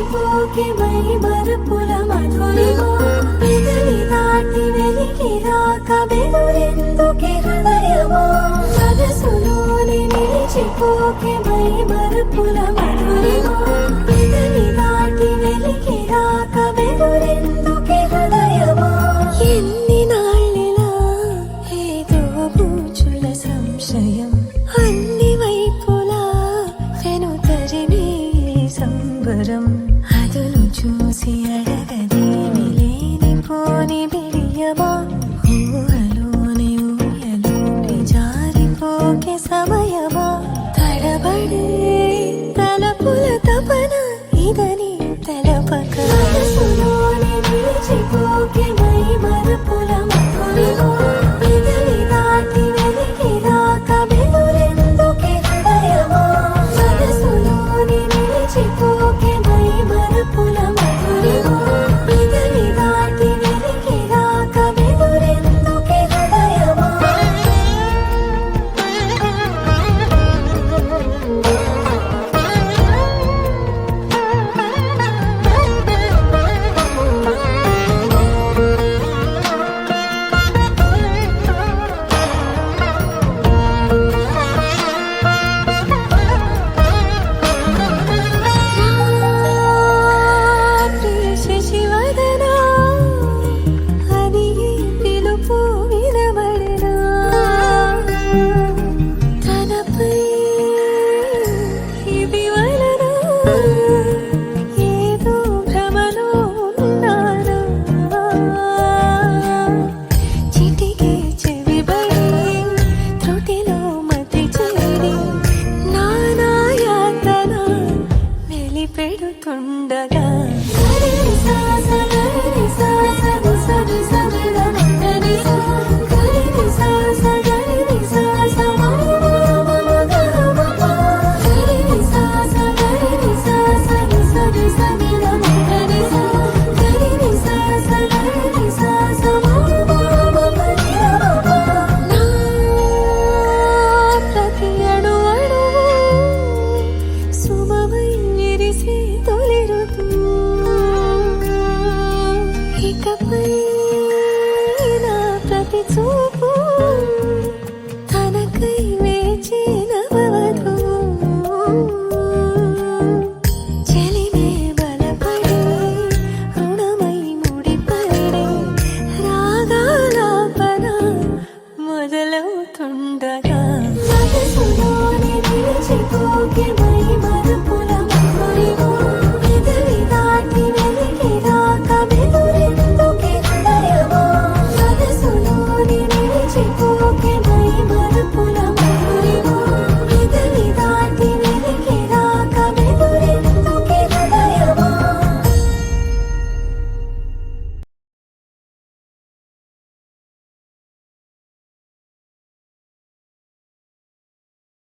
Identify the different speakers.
Speaker 1: నిలిచిపోకే my మరపుల Madhurima పెదవి దాటి వెలికి రాక బెదురెందుకే హృదయమా మనసులోని నిలిచిపోకే మై మరపుల మధురిమా పెదవి దాటి వెలికి రాక బెదురెందుకే హృదయమా ఎన్ని నాళ్ళిలా ఏదో పూచుల సంశయం అన్ని వైపులా వెనుతరినే సంబరం అదును చూసి అడగదేమి లేనిపోని బిడియమా ఊహలోని ఊయలోని జారిపోకే సమయమా తడబడే తలపుల తపన ఇదని